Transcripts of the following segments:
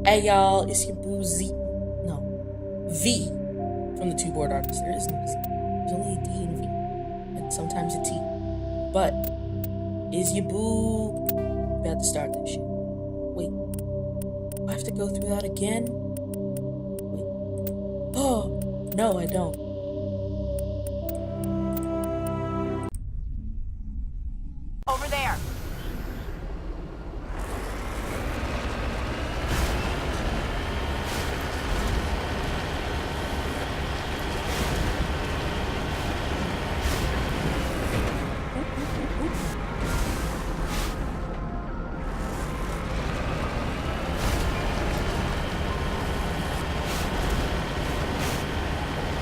Hey y'all, it's your boo Z. No, V from the two board artists. There is no Z. There's only a D and V, and sometimes a T. But is your boo about to start this shit? Wait, do I have to go through that again? Wait. Oh no, I don't. Over there.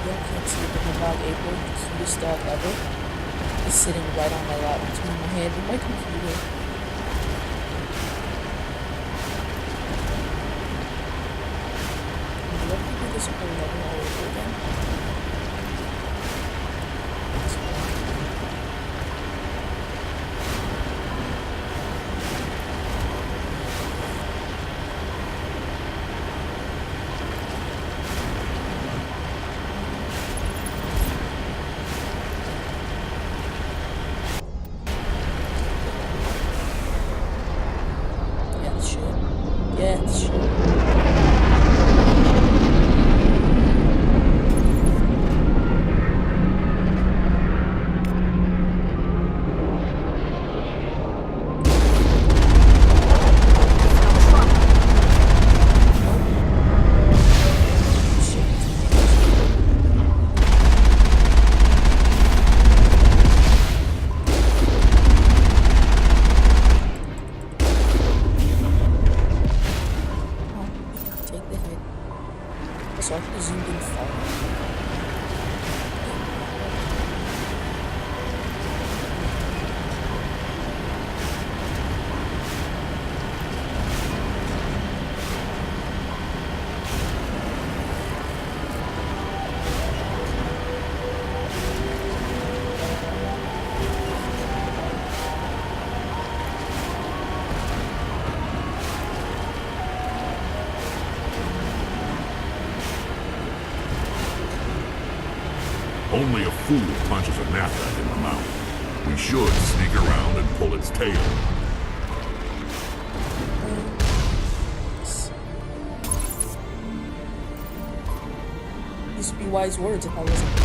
Y'all can't see it, but my dog April, the cutest dog ever, is sitting right on my lap between my hand and my computer. Would you ever do this over and all over again? Yeah, it's shit. Yeah, it's shit. Take the hit. So I could have zoomed in far. Only a fool punches a napkin in the mouth. We should sneak around and pull its tail. These would be wise words if I wasn't blue.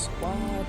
squad.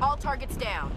All targets down.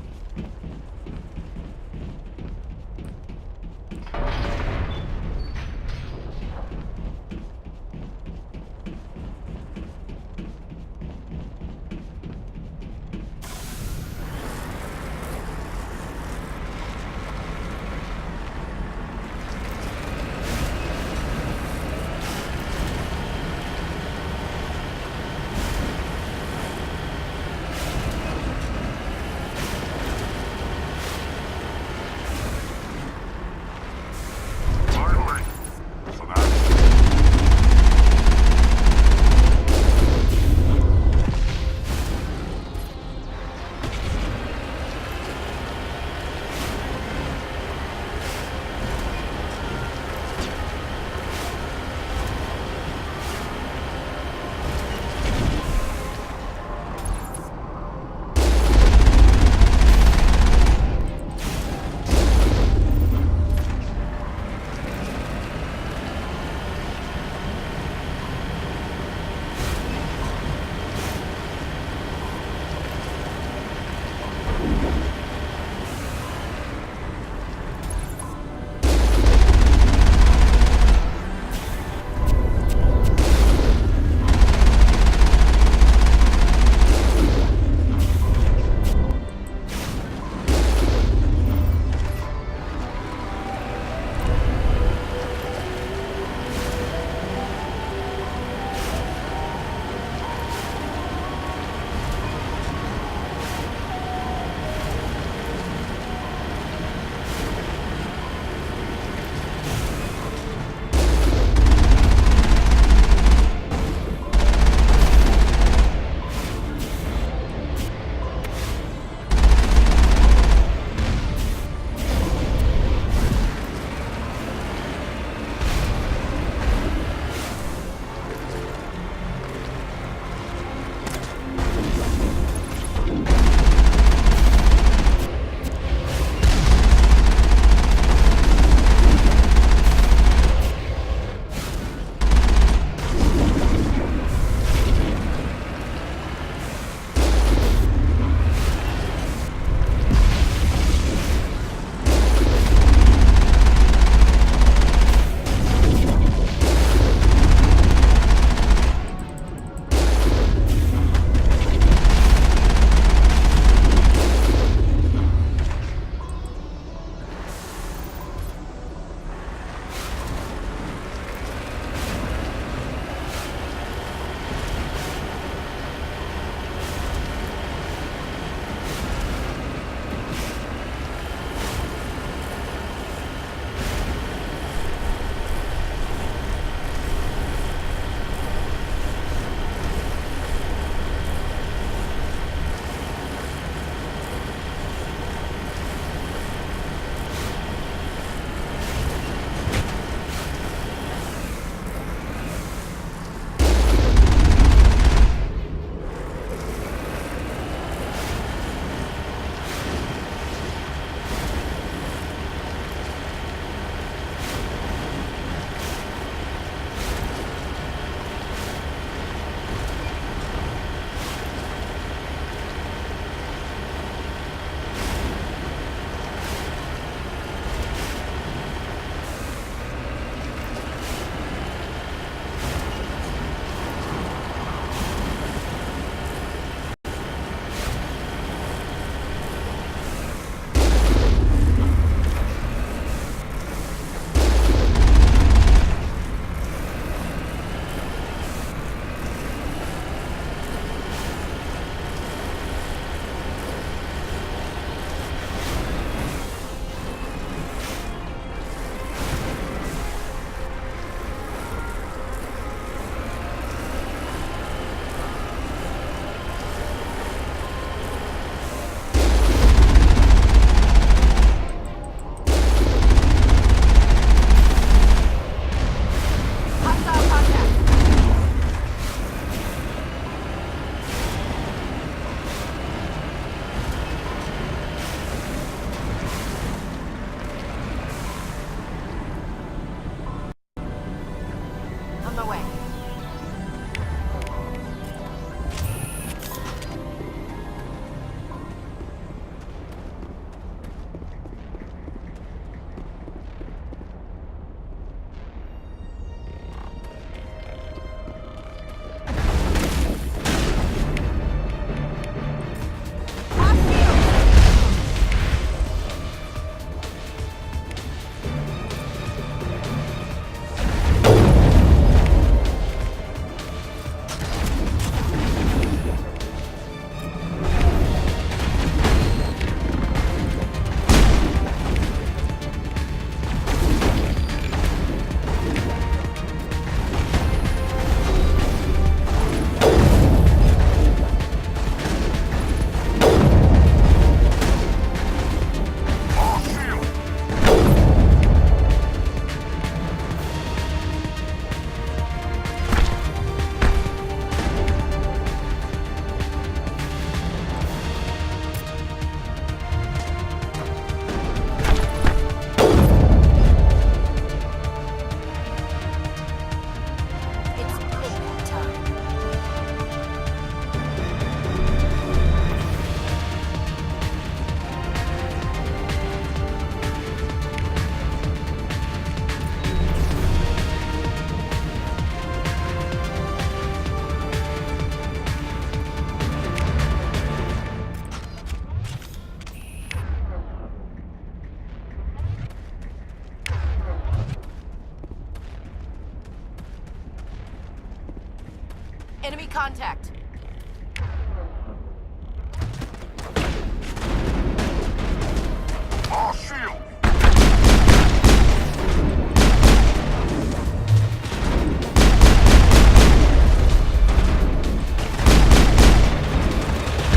contact. Our shield!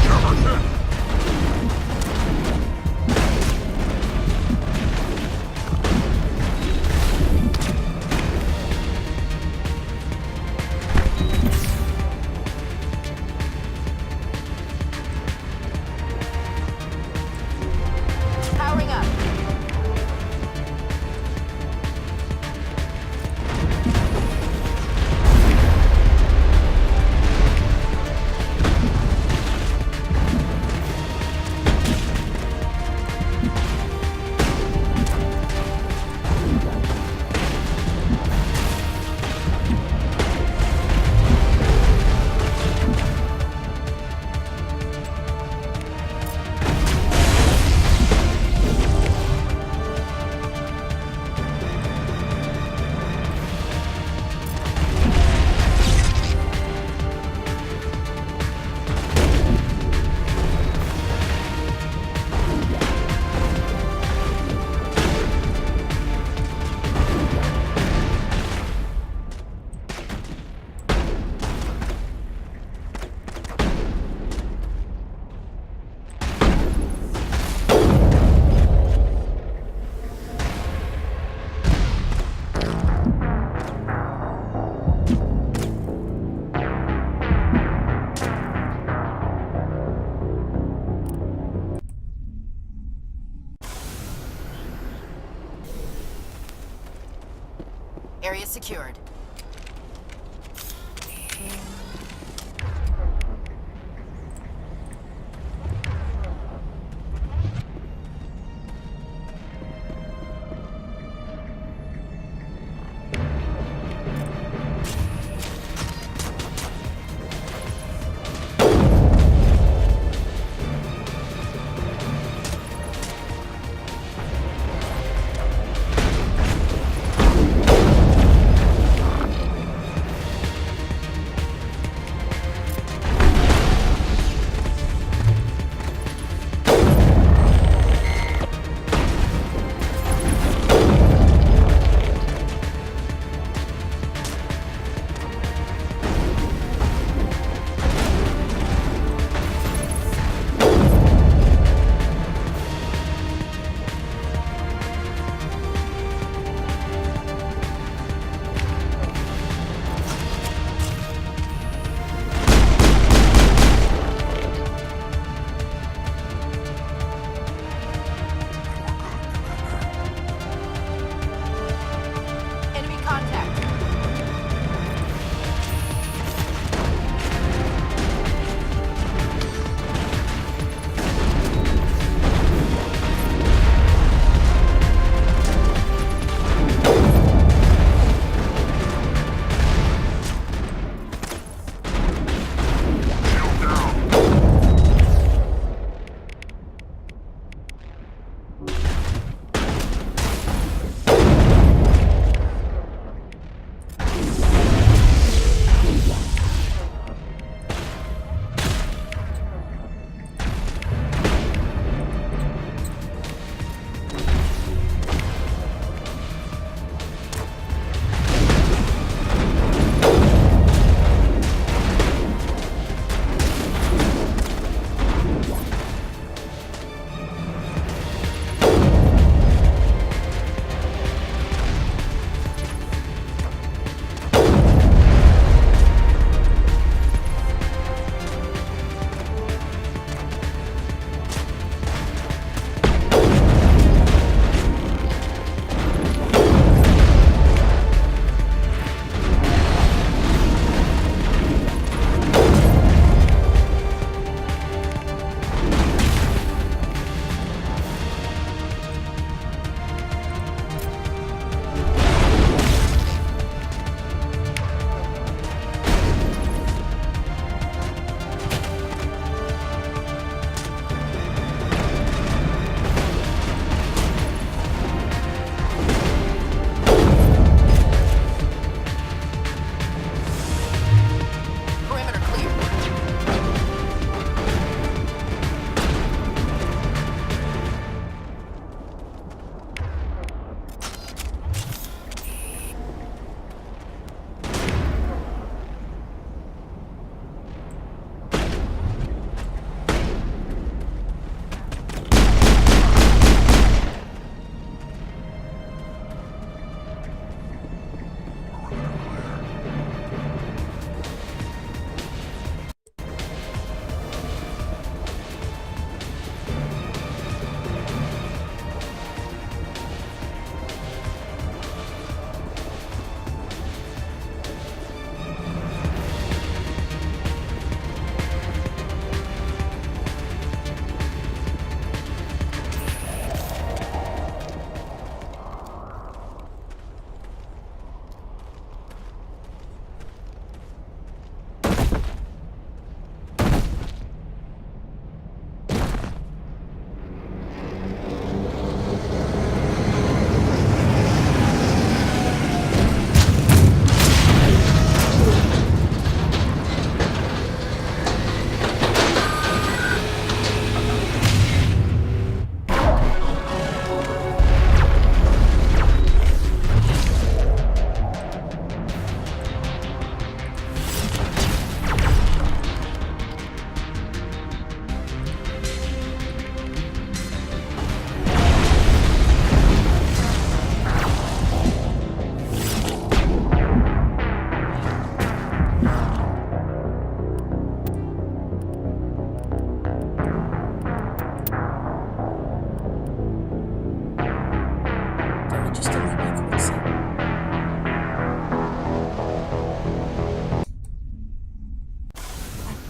Jefferson! Powering up. Area secured.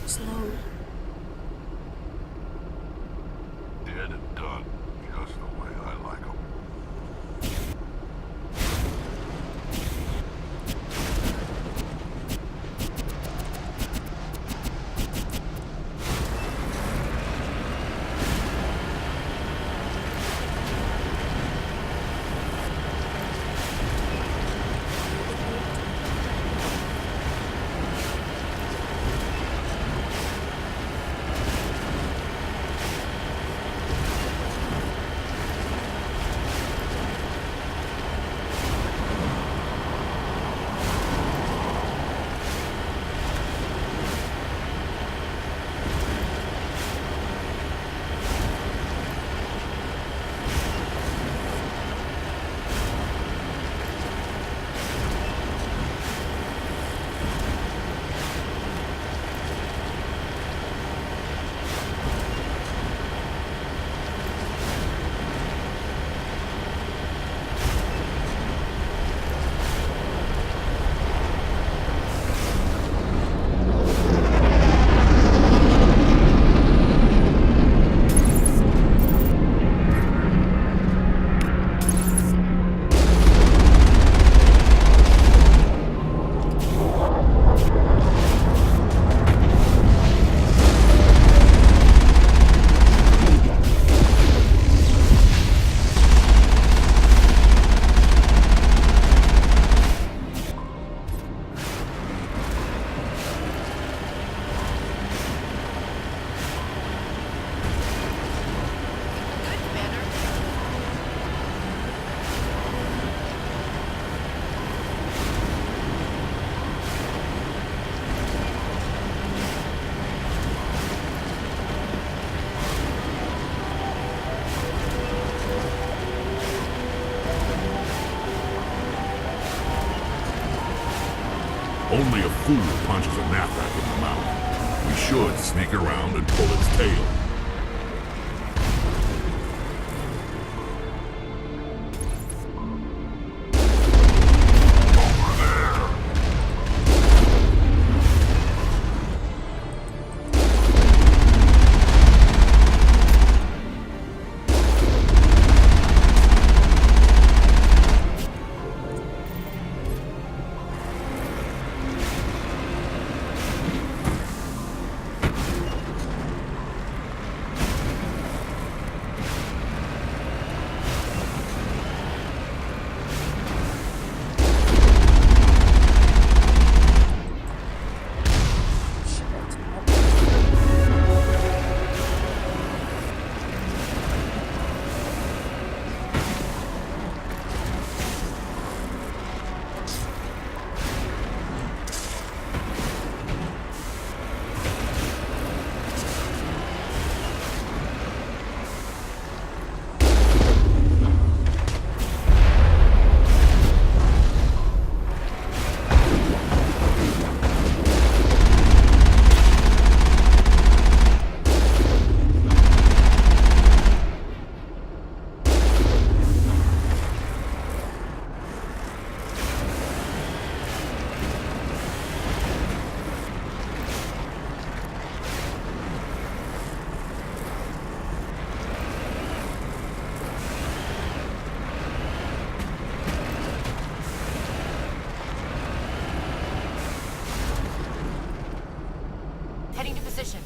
slow. Dead and done, just the way I like 'em. Only a fool punches a knapsack in the mouth. We should sneak around and pull its tail. Heading to position.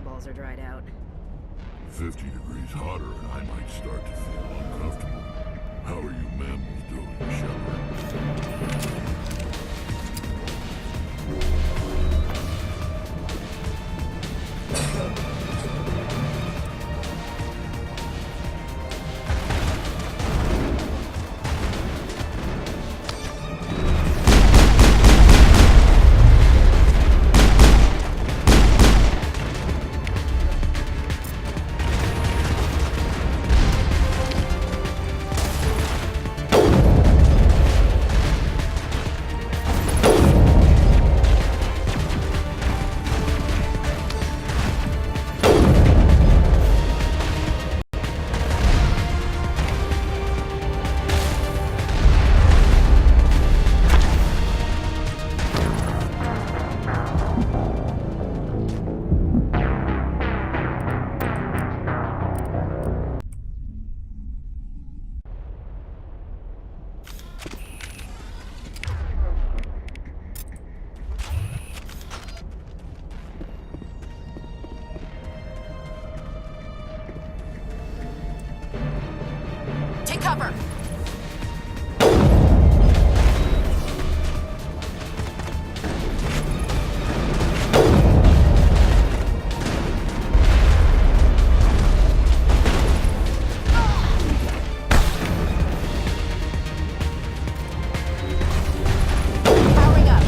eyeballs are dried out. 50 degrees hotter and I might start to feel uncomfortable. How are you mammals doing, Shepard? Take cover! Powering up.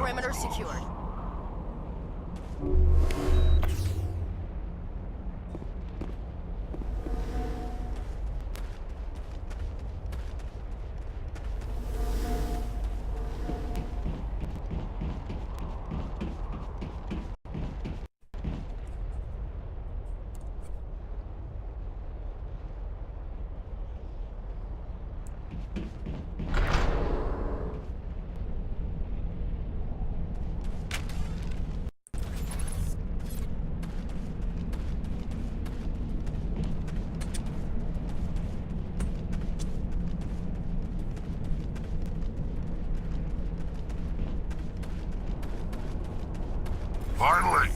Perimeter secured. Finally,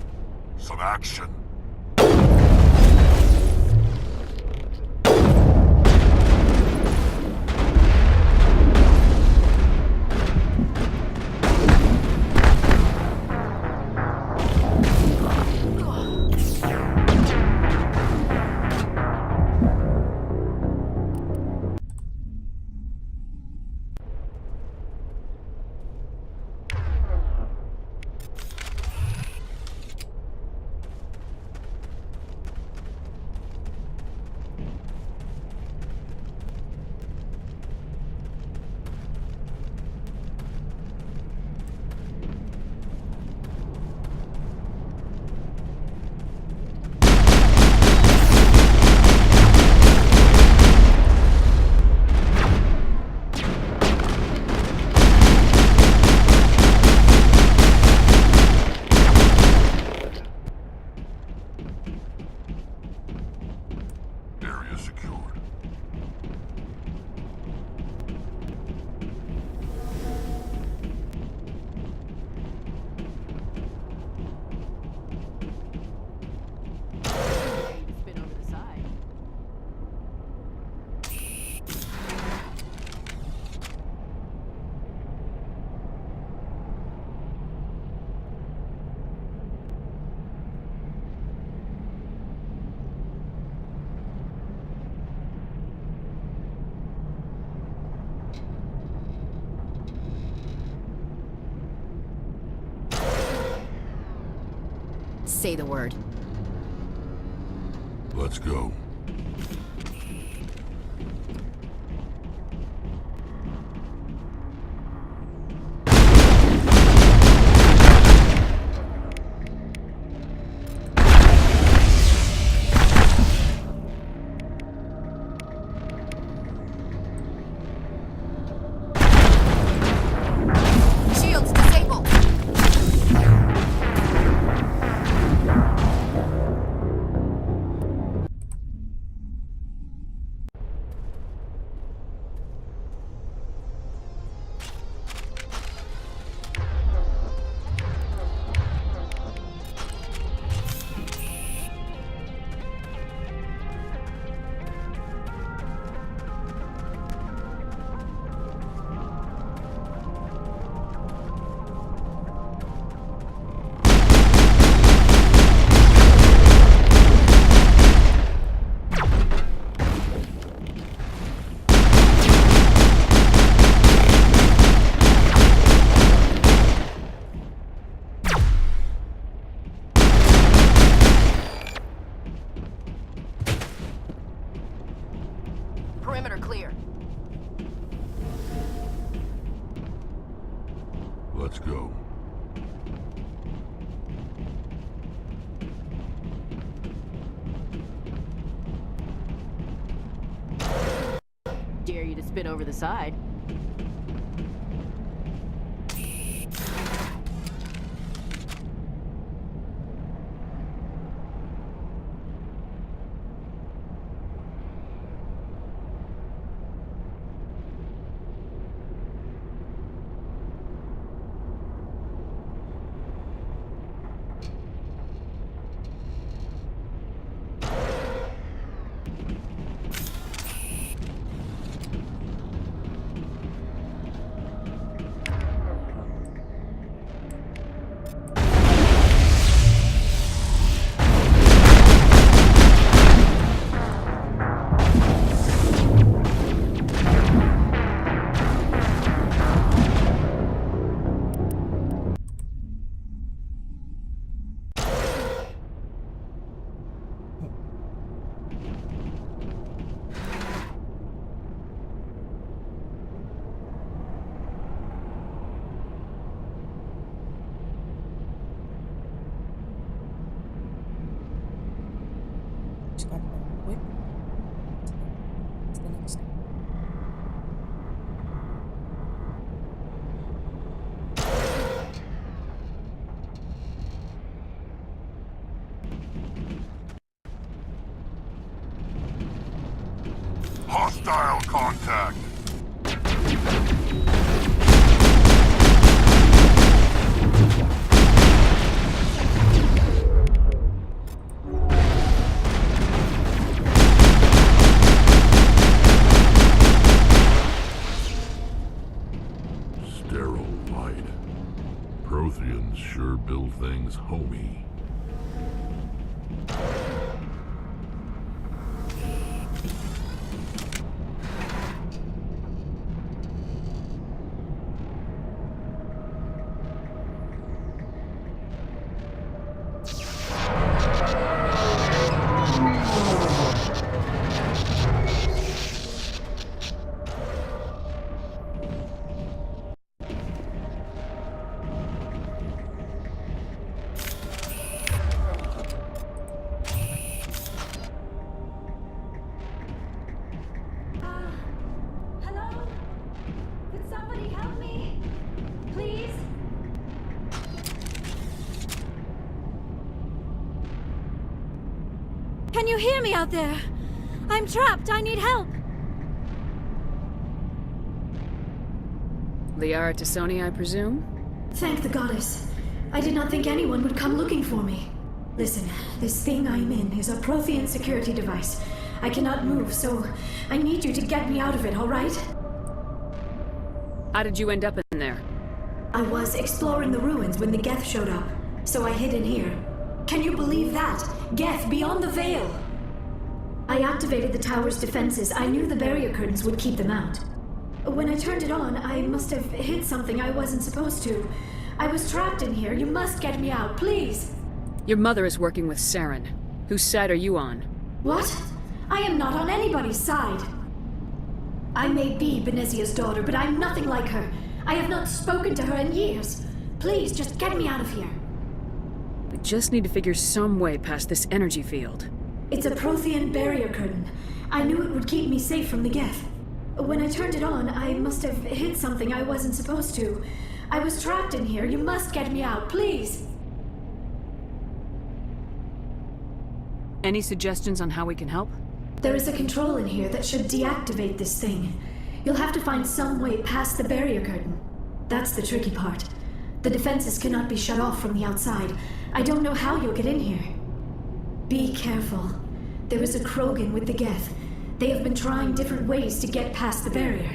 some action. Area secured. Spin over the side. Say the word. Let's go. Shields disabled. Perimeter clear. Let's go. Dare you to spin over the side. contact. Sterile light. Protheans sure build things homey. Hello? Could somebody help me? Please? Can you hear me out there? I'm trapped. I need help. Liara to Sony, I presume? Thank the goddess. I did not think anyone would come looking for me. Listen, this thing I'm in is a Prothean security device. I cannot move, so I need you to get me out of it, all right? How did you end up in there? I was exploring the ruins when the Geth showed up, so I hid in here. Can you believe that? Geth beyond the veil! I activated the tower's defenses. I knew the barrier curtains would keep them out. When I turned it on, I must have hit something I wasn't supposed to. I was trapped in here. You must get me out, please! Your mother is working with Saren. Whose side are you on? What? I am not on anybody's side. I may be Benezia's daughter, but I'm nothing like her. I have not spoken to her in years. Please, just get me out of here. We just need to figure some way past this energy field. It's a Prothean barrier curtain. I knew it would keep me safe from the Geth. When I turned it on, I must have hit something I wasn't supposed to. I was trapped in here. You must get me out, please. Any suggestions on how we can help? There is a control in here that should deactivate this thing. You'll have to find some way past the barrier curtain. That's the tricky part. The defenses cannot be shut off from the outside. I don't know how you'll get in here. Be careful. There is a Krogan with the Geth. They have been trying different ways to get past the barrier.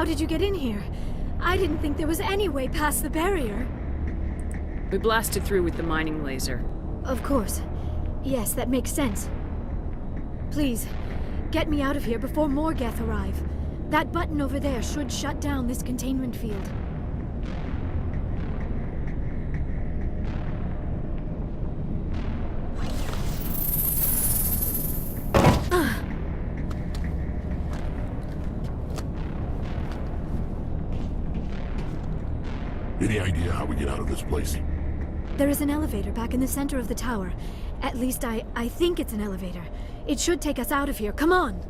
did you get in here? I didn't think there was any way past the barrier. We blasted through with the mining laser. Of course. Yes, that makes sense. Please, get me out of here before more Geth arrive. That button over there should shut down this containment field. Any idea how we get out of this place? There is an elevator back in the center of the tower. At least I think it's an elevator. It should take us out of here. Come on!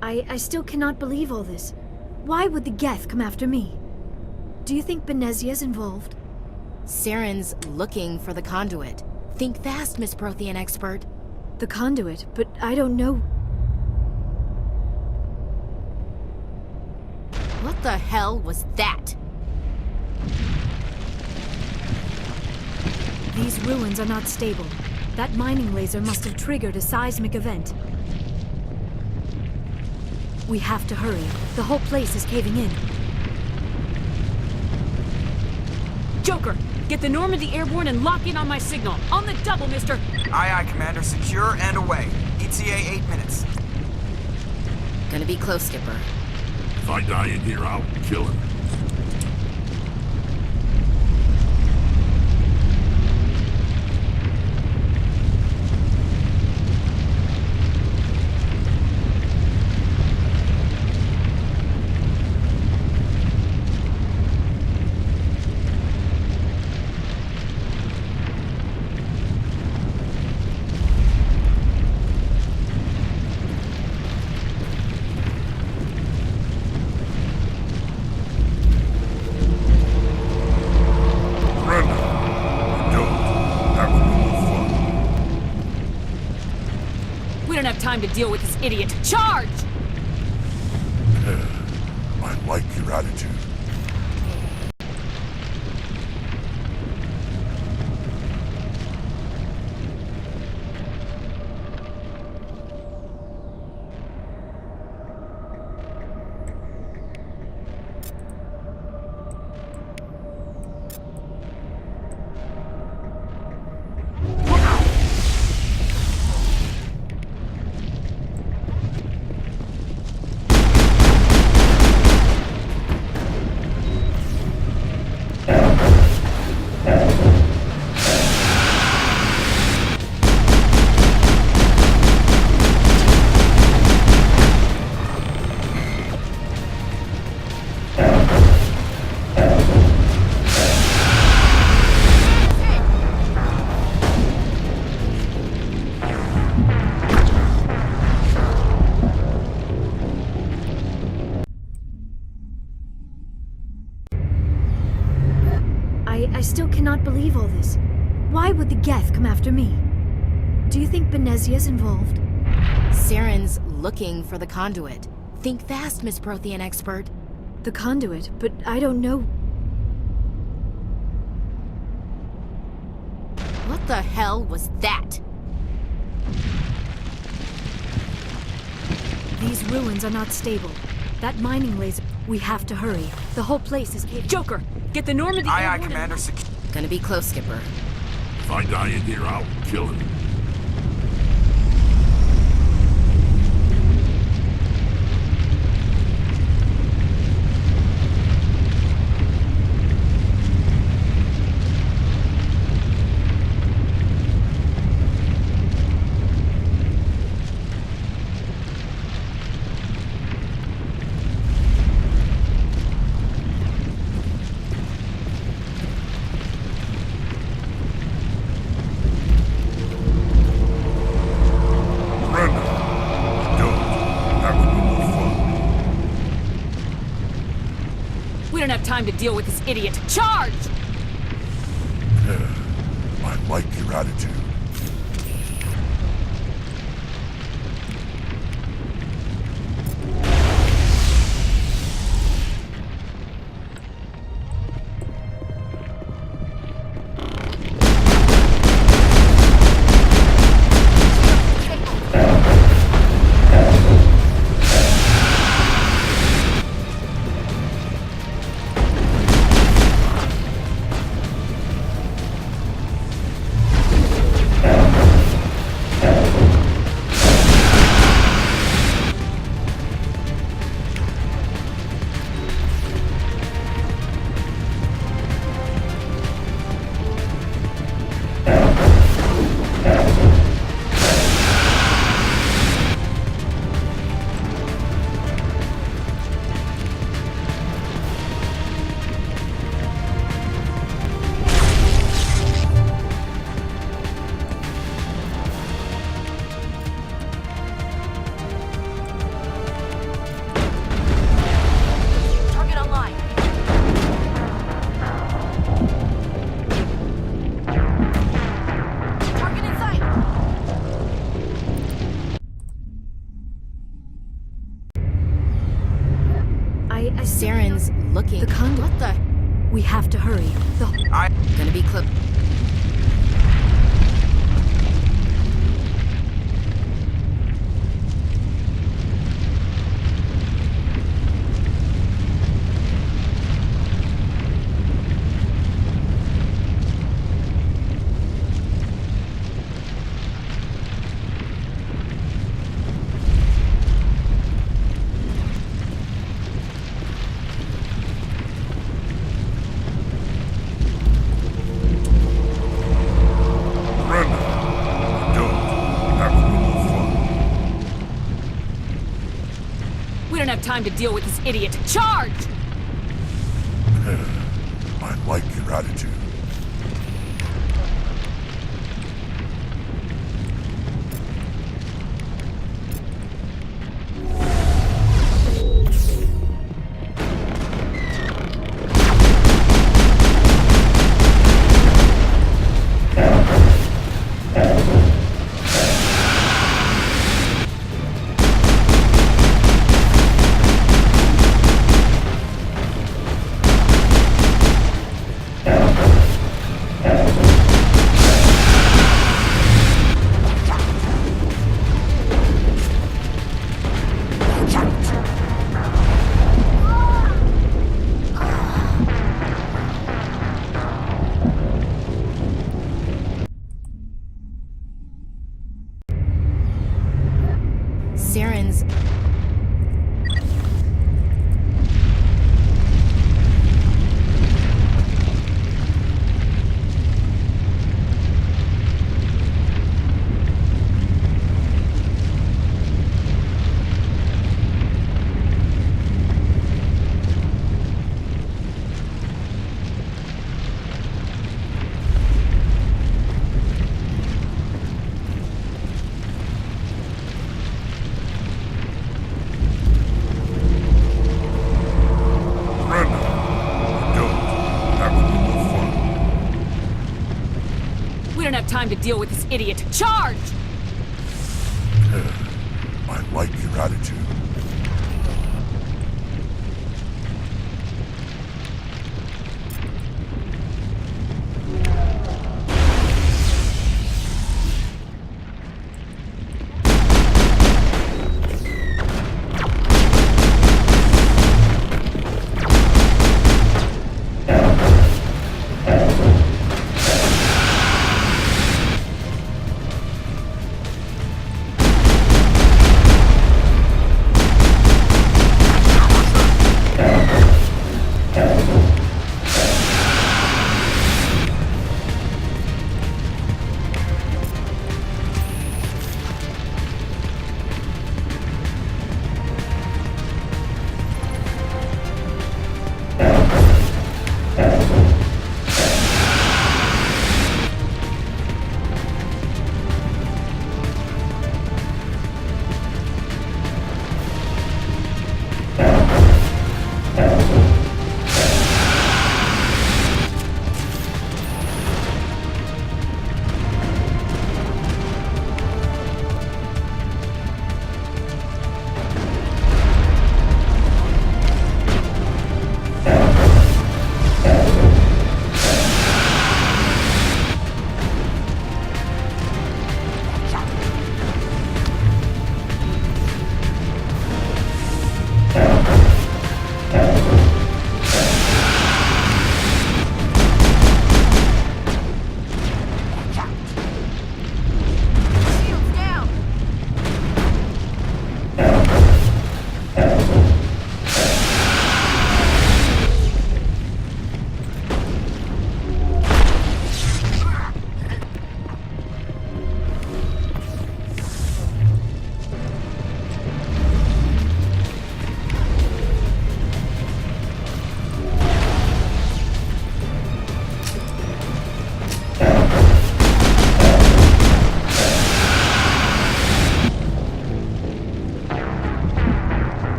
I still cannot believe all this. Why would the Geth come after me? Do you think Benezia's involved? Saren's looking for the conduit. Think fast, Miss Prothean expert. The conduit, but I don't know. What the hell was that? These ruins are not stable. That mining laser must have triggered a seismic event. We have to hurry. The whole place is caving in. Joker, get the Normandy airborne and lock in on my signal. On the double, mister! Aye, aye, Commander. Secure and away. ETA 8 minutes. Gonna be close, Skipper. If I die in here, I'll kill him. We don't have time to deal with this idiot. Charge! I like your attitude. I still cannot believe all this. Why would the Geth come after me? Do you think Benezia's involved? Saren's looking for the conduit. Think fast, Miss Prothean expert. The conduit, but I don't know. What the hell was that? These ruins are not stable. That mining laser... We have to hurry. The whole place is caving. Joker, get the Normandy Aye, aye, airborne Commander. Gonna be close, Skipper. If I die in here, I'll kill him. We don't have time to deal with this idiot. Charge! I like your attitude. We have to hurry. Gonna be clip. We don't have time to deal with this idiot. Charge! I like your attitude. Saren's... We don't have time to deal with this idiot. Charge! I like your attitude.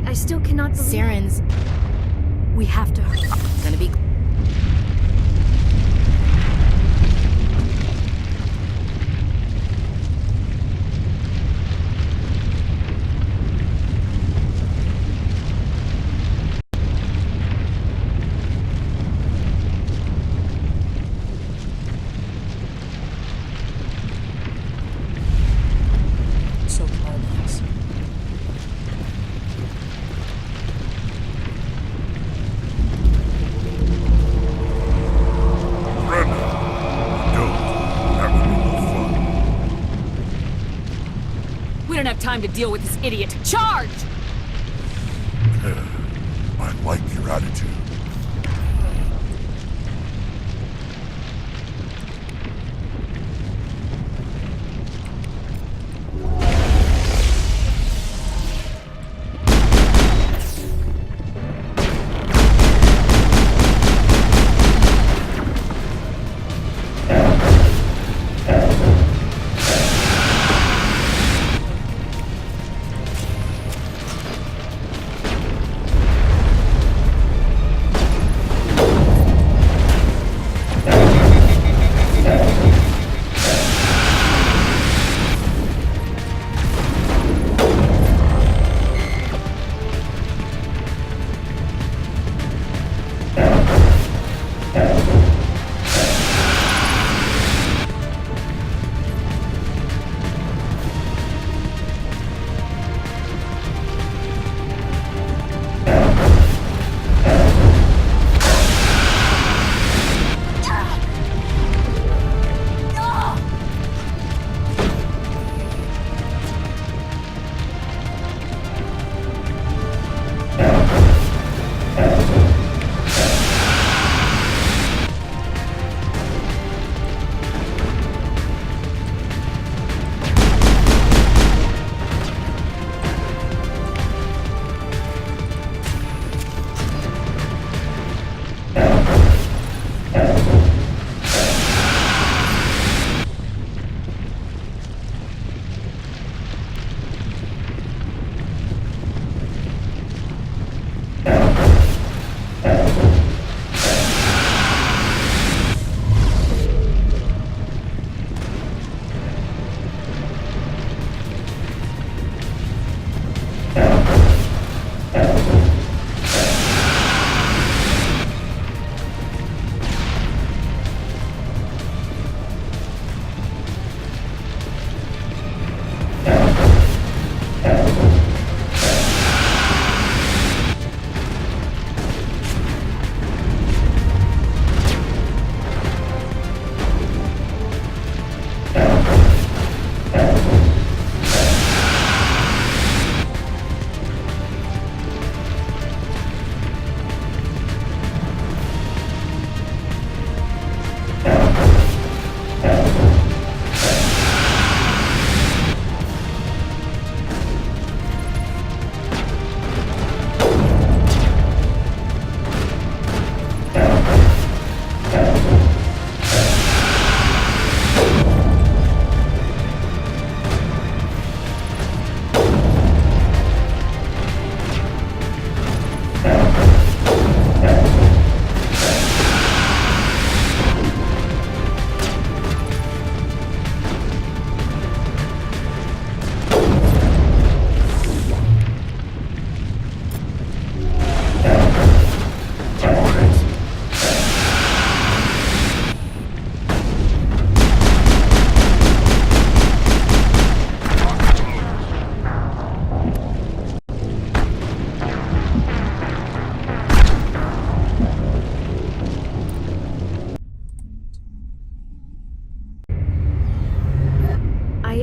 I still cannot believe... Saren's... We have to hurry. Gonna be... time to deal with this idiot. Charge! I like your attitude.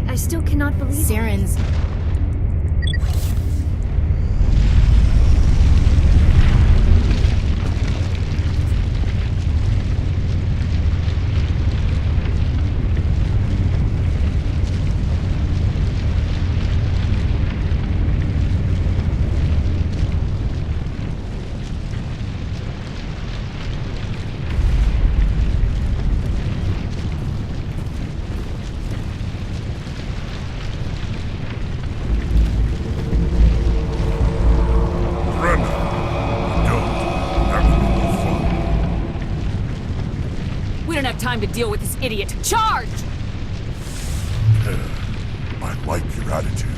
I still cannot believe Saren's... Time to deal with this idiot. Charge! I like your attitude.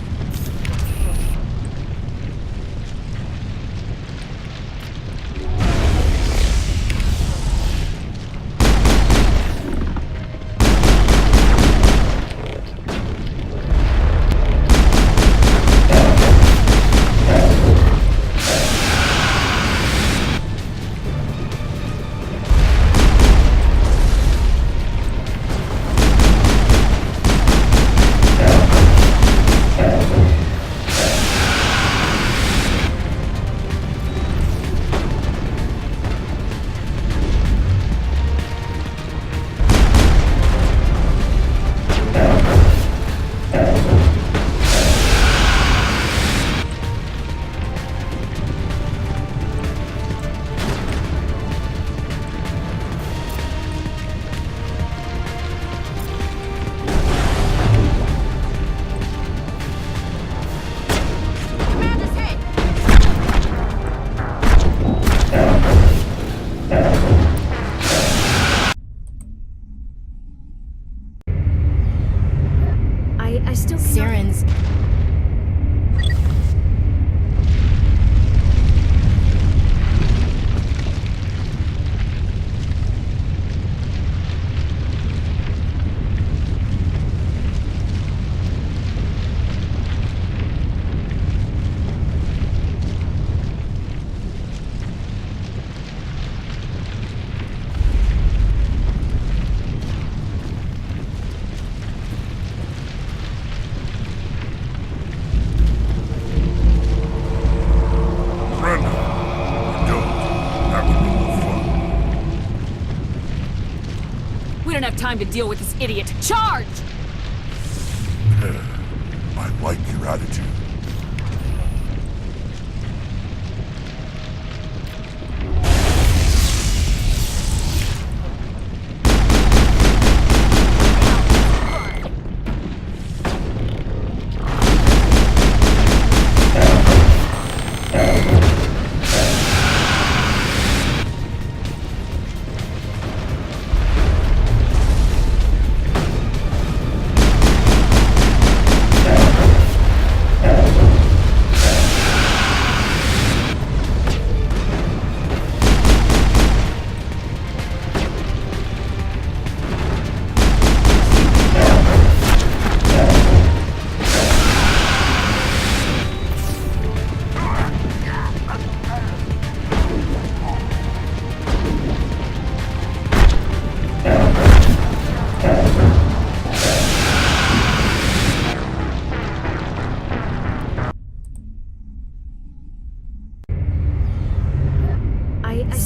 time to deal with this idiot. Charge! I like your attitude.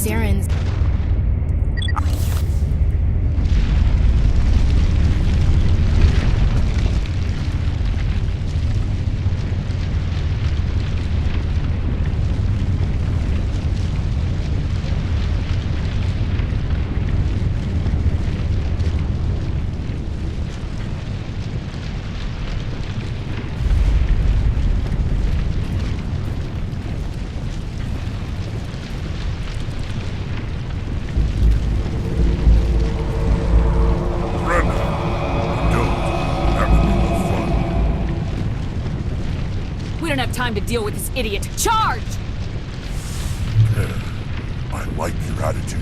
Saren's... We don't have time to deal with this idiot. Charge! I like your attitude.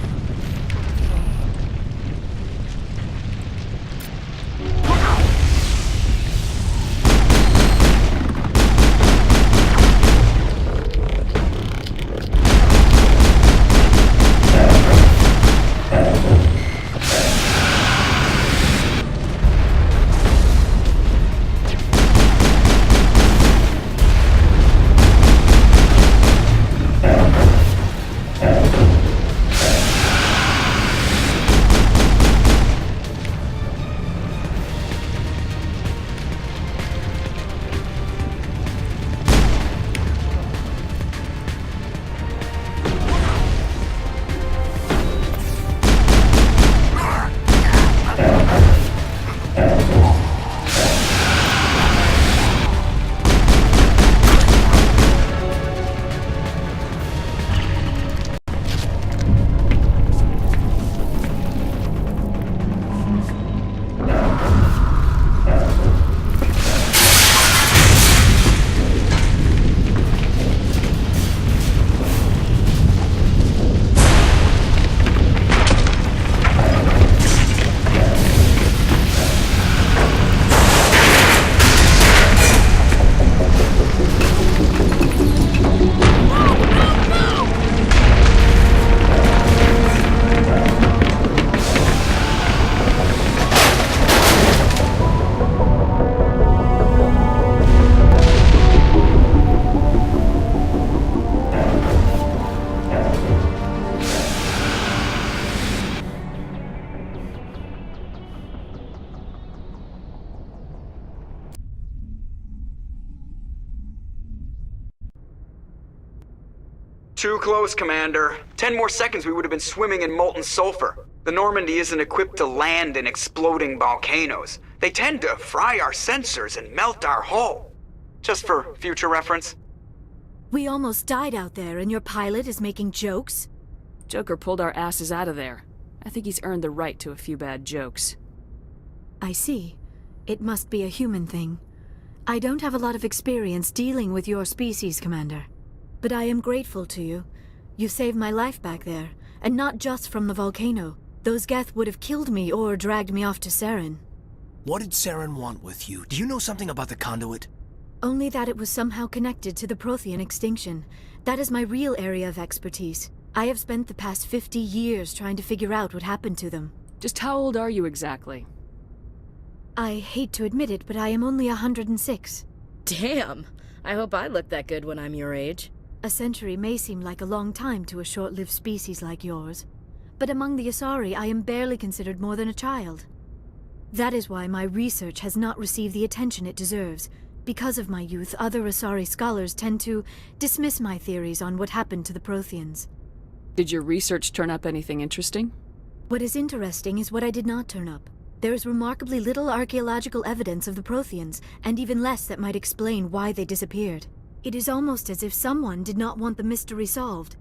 Too close, Commander. 10 more seconds we would have been swimming in molten sulfur. The Normandy isn't equipped to land in exploding volcanoes. They tend to fry our sensors and melt our hull. Just for future reference. We almost died out there, and your pilot is making jokes? Joker pulled our asses out of there. I think he's earned the right to a few bad jokes. I see. It must be a human thing. I don't have a lot of experience dealing with your species, Commander. But I am grateful to you. You saved my life back there, and not just from the volcano. Those Geth would have killed me or dragged me off to Saren. What did Saren want with you? Do you know something about the conduit? Only that it was somehow connected to the Prothean extinction. That is my real area of expertise. I have spent the past 50 years trying to figure out what happened to them. Just how old are you exactly? I hate to admit it, but I am only 106. Damn! I hope I look that good when I'm your age. A century may seem like a long time to a short-lived species like yours. But among the Asari, I am barely considered more than a child. That is why my research has not received the attention it deserves. Because of my youth, other Asari scholars tend to dismiss my theories on what happened to the Protheans. Did your research turn up anything interesting? What is interesting is what I did not turn up. There is remarkably little archaeological evidence of the Protheans, and even less that might explain why they disappeared. It is almost as if someone did not want the mystery solved.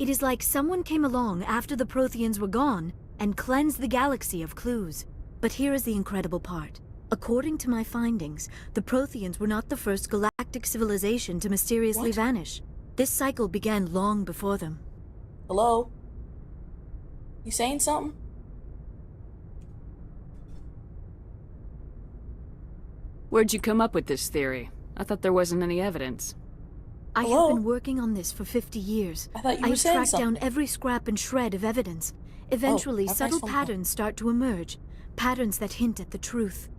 It is like someone came along after the Protheans were gone and cleansed the galaxy of clues. But here is the incredible part. According to my findings, the Protheans were not the first galactic civilization to mysteriously vanish. This cycle began long before them. Hello? You saying something? Where'd you come up with this theory? I thought there wasn't any evidence. I Hello? have been working on this for 50 years. I thought you I were have saying tracked something. down every scrap and shred of evidence. Eventually, okay, subtle phone call. patterns start to emerge. Patterns that hint at the truth.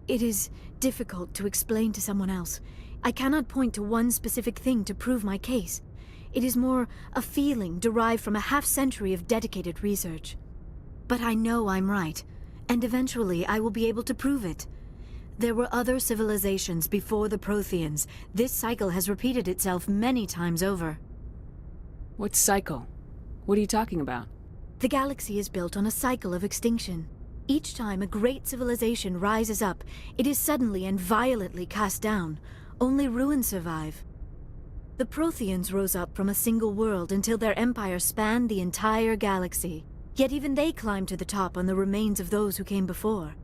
It is difficult to explain to someone else. I cannot point to one specific thing to prove my case. It is more a feeling derived from a half-century of dedicated research. But I know I'm right, and eventually I will be able to prove it. There were other civilizations before the Protheans. This cycle has repeated itself many times over. What cycle? What are you talking about? The galaxy is built on a cycle of extinction. Each time a great civilization rises up, it is suddenly and violently cast down. Only ruins survive. The Protheans rose up from a single world until their empire spanned the entire galaxy. Yet even they climbed to the top on the remains of those who came before.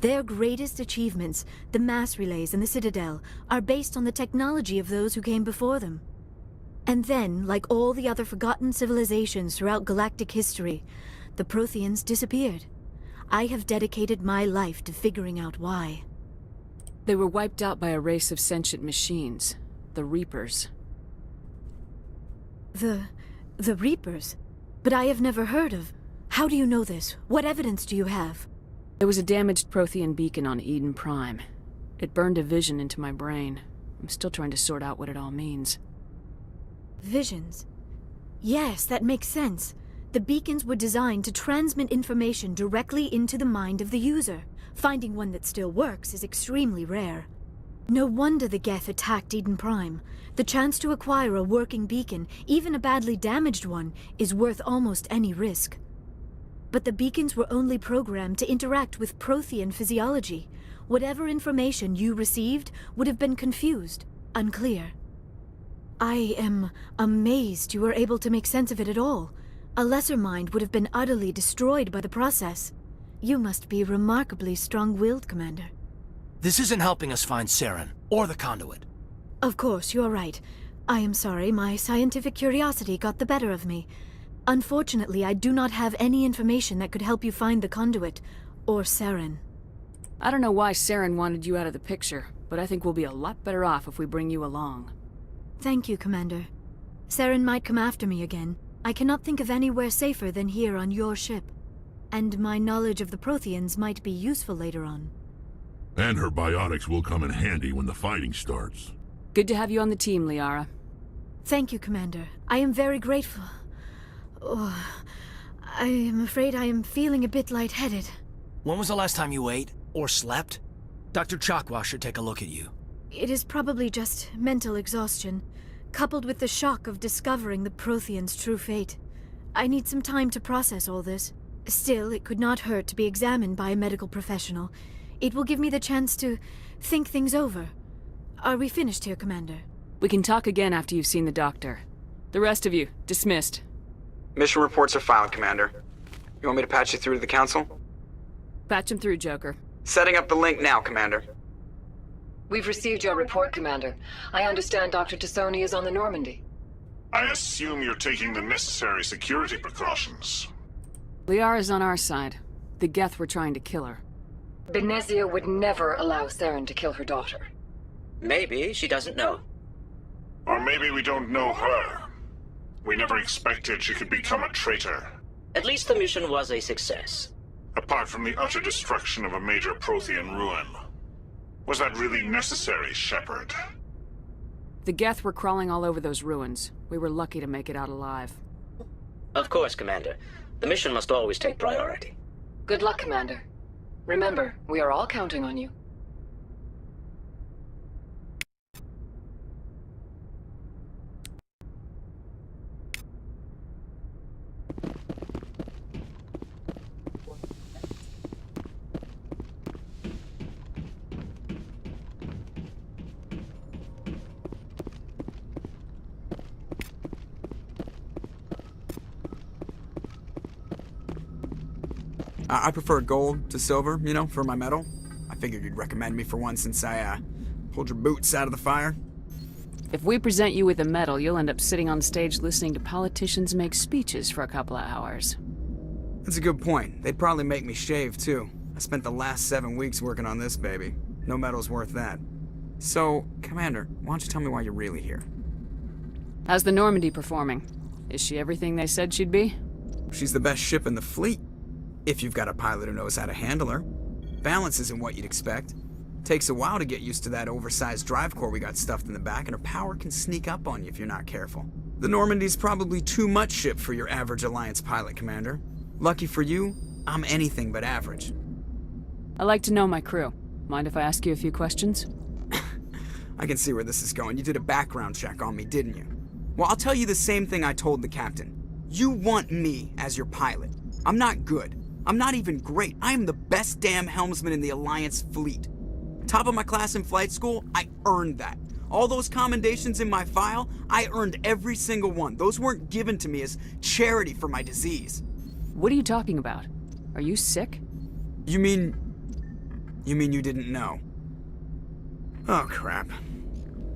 Their greatest achievements, the mass relays and the Citadel, are based on the technology of those who came before them. And then, like all the other forgotten civilizations throughout galactic history, the Protheans disappeared. I have dedicated my life to figuring out why. They were wiped out by a race of sentient machines, the Reapers. The Reapers? But I have never heard of. How do you know this? What evidence do you have? There was a damaged Prothean beacon on Eden Prime. It burned a vision into my brain. I'm still trying to sort out what it all means. Visions? Yes, that makes sense. The beacons were designed to transmit information directly into the mind of the user. Finding one that still works is extremely rare. No wonder the Geth attacked Eden Prime. The chance to acquire a working beacon, even a badly damaged one, is worth almost any risk. But the beacons were only programmed to interact with Prothean physiology. Whatever information you received would have been confused, unclear. I am amazed you were able to make sense of it at all. A lesser mind would have been utterly destroyed by the process. You must be remarkably strong-willed, Commander. This isn't helping us find Saren, or the conduit. Of course, you are right. I am sorry, my scientific curiosity got the better of me. Unfortunately, I do not have any information that could help you find the conduit, or Saren. I don't know why Saren wanted you out of the picture, but I think we'll be a lot better off if we bring you along. Thank you, Commander. Saren might come after me again. I cannot think of anywhere safer than here on your ship. And my knowledge of the Protheans might be useful later on. And her biotics will come in handy when the fighting starts. Good to have you on the team, Liara. Thank you, Commander. I am very grateful. Oh, I am afraid I am feeling a bit lightheaded. When was the last time you ate, or slept? Dr. Chakwa should take a look at you. It is probably just mental exhaustion, coupled with the shock of discovering the Protheans' true fate. I need some time to process all this. Still, it could not hurt to be examined by a medical professional. It will give me the chance to think things over. Are we finished here, Commander? We can talk again after you've seen the doctor. The rest of you, dismissed. Mission reports are filed, Commander. You want me to patch you through to the Council? Patch him through, Joker. Setting up the link now, Commander. We've received your report, Commander. I understand Dr. Tassoni is on the Normandy. I assume you're taking the necessary security precautions. Liara's on our side. The Geth were trying to kill her. Benezia would never allow Saren to kill her daughter. Maybe she doesn't know. Or maybe we don't know her. We never expected she could become a traitor. At least the mission was a success. Apart from the utter destruction of a major Prothean ruin. Was that really necessary, Shepard? The Geth were crawling all over those ruins. We were lucky to make it out alive. Of course, Commander. The mission must always take priority. Good luck, Commander. Remember, we are all counting on you. I prefer gold to silver, you know, for my medal. I figured you'd recommend me for one since I, pulled your boots out of the fire. If we present you with a medal, you'll end up sitting on stage listening to politicians make speeches for a couple of hours. That's a good point. They'd probably make me shave, too. I spent the last 7 weeks working on this baby. No medal's worth that. So, Commander, why don't you tell me why you're really here? How's the Normandy performing? Is she everything they said she'd be? She's the best ship in the fleet. If you've got a pilot who knows how to handle her. Balance isn't what you'd expect. Takes a while to get used to that oversized drive core we got stuffed in the back, and her power can sneak up on you if you're not careful. The Normandy's probably too much ship for your average Alliance pilot, Commander. Lucky for you, I'm anything but average. I like to know my crew. Mind if I ask you a few questions? I can see where this is going. You did a background check on me, didn't you? Well, I'll tell you the same thing I told the captain. You want me as your pilot. I'm not good. I'm not even great. I am the best damn helmsman in the Alliance fleet. Top of my class in flight school, I earned that. All those commendations in my file, I earned every single one. Those weren't given to me as charity for my disease. What are you talking about? Are you sick? You mean you didn't know? Oh, crap.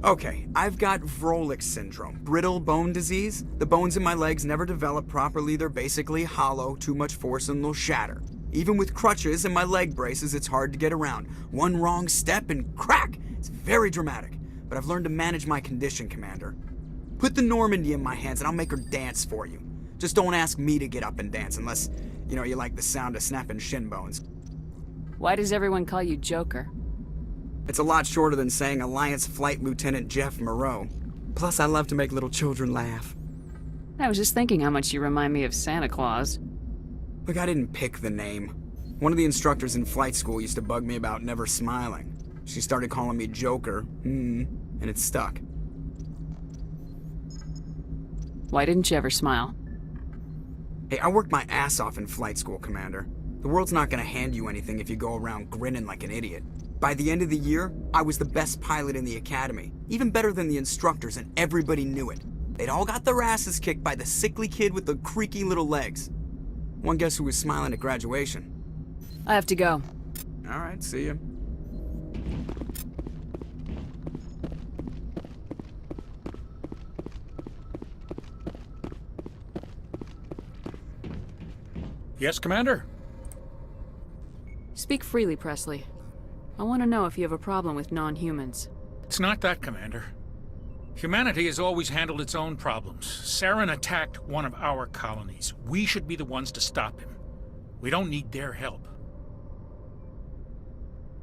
Okay, I've got Vrolik's syndrome, brittle bone disease. The bones in my legs never develop properly. They're basically hollow, too much force and they'll shatter. Even with crutches and my leg braces, it's hard to get around. One wrong step and crack! It's very dramatic, but I've learned to manage my condition, Commander. Put the Normandy in my hands and I'll make her dance for you. Just don't ask me to get up and dance unless, you like the sound of snapping shin bones. Why does everyone call you Joker? It's a lot shorter than saying Alliance Flight Lieutenant Jeff Moreau. Plus, I love to make little children laugh. I was just thinking how much you remind me of Santa Claus. Look, I didn't pick the name. One of the instructors in flight school used to bug me about never smiling. She started calling me Joker, and it stuck. Why didn't you ever smile? Hey, I worked my ass off in flight school, Commander. The world's not gonna hand you anything if you go around grinning like an idiot. By the end of the year, I was the best pilot in the academy, even better than the instructors, and everybody knew it. They'd all got their asses kicked by the sickly kid with the creaky little legs. One guess who was smiling at graduation? I have to go. All right, see ya. Yes, Commander? Speak freely, Presley. I want to know if you have a problem with non-humans. It's not that, Commander. Humanity has always handled its own problems. Saren attacked one of our colonies. We should be the ones to stop him. We don't need their help.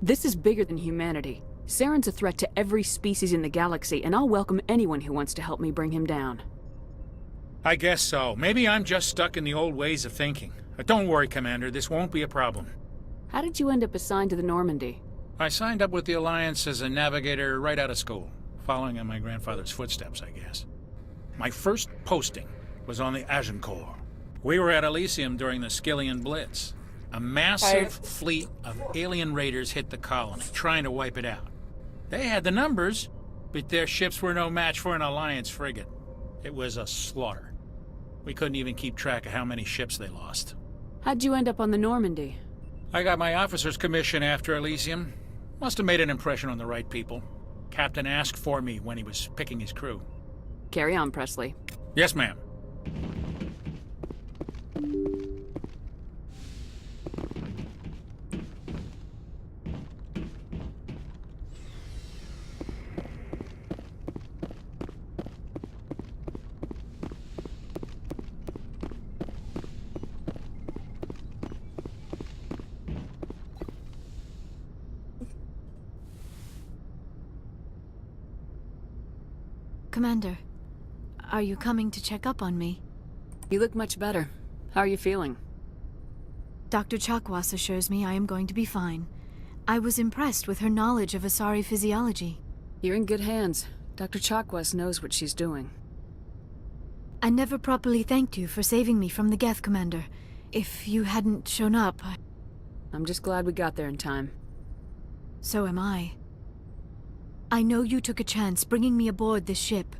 This is bigger than humanity. Saren's a threat to every species in the galaxy, and I'll welcome anyone who wants to help me bring him down. I guess so. Maybe I'm just stuck in the old ways of thinking. But don't worry, Commander. This won't be a problem. How did you end up assigned to the Normandy? I signed up with the Alliance as a navigator right out of school, following in my grandfather's footsteps, I guess. My first posting was on the Agincourt. We were at Elysium during the Skillian Blitz. A massive fleet of alien raiders hit the colony, trying to wipe it out. They had the numbers, but their ships were no match for an Alliance frigate. It was a slaughter. We couldn't even keep track of how many ships they lost. How'd you end up on the Normandy? I got my officer's commission after Elysium. Must have made an impression on the right people. Captain asked for me when he was picking his crew. Carry on, Presley. Yes, ma'am. Commander, are you coming to check up on me? You look much better. How are you feeling? Dr. Chakwas assures me I am going to be fine. I was impressed with her knowledge of Asari physiology. You're in good hands. Dr. Chakwas knows what she's doing. I never properly thanked you for saving me from the Geth, Commander. If you hadn't shown up, I'm just glad we got there in time. So am I. I know you took a chance bringing me aboard this ship.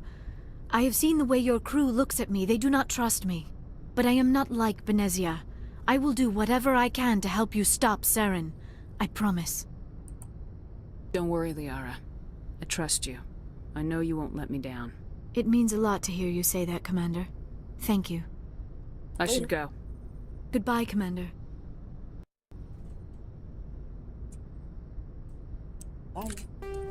I have seen the way your crew looks at me. They do not trust me. But I am not like Benezia. I will do whatever I can to help you stop Saren. I promise. Don't worry, Liara. I trust you. I know you won't let me down. It means a lot to hear you say that, Commander. Thank you. I should go. Goodbye, Commander. Bye.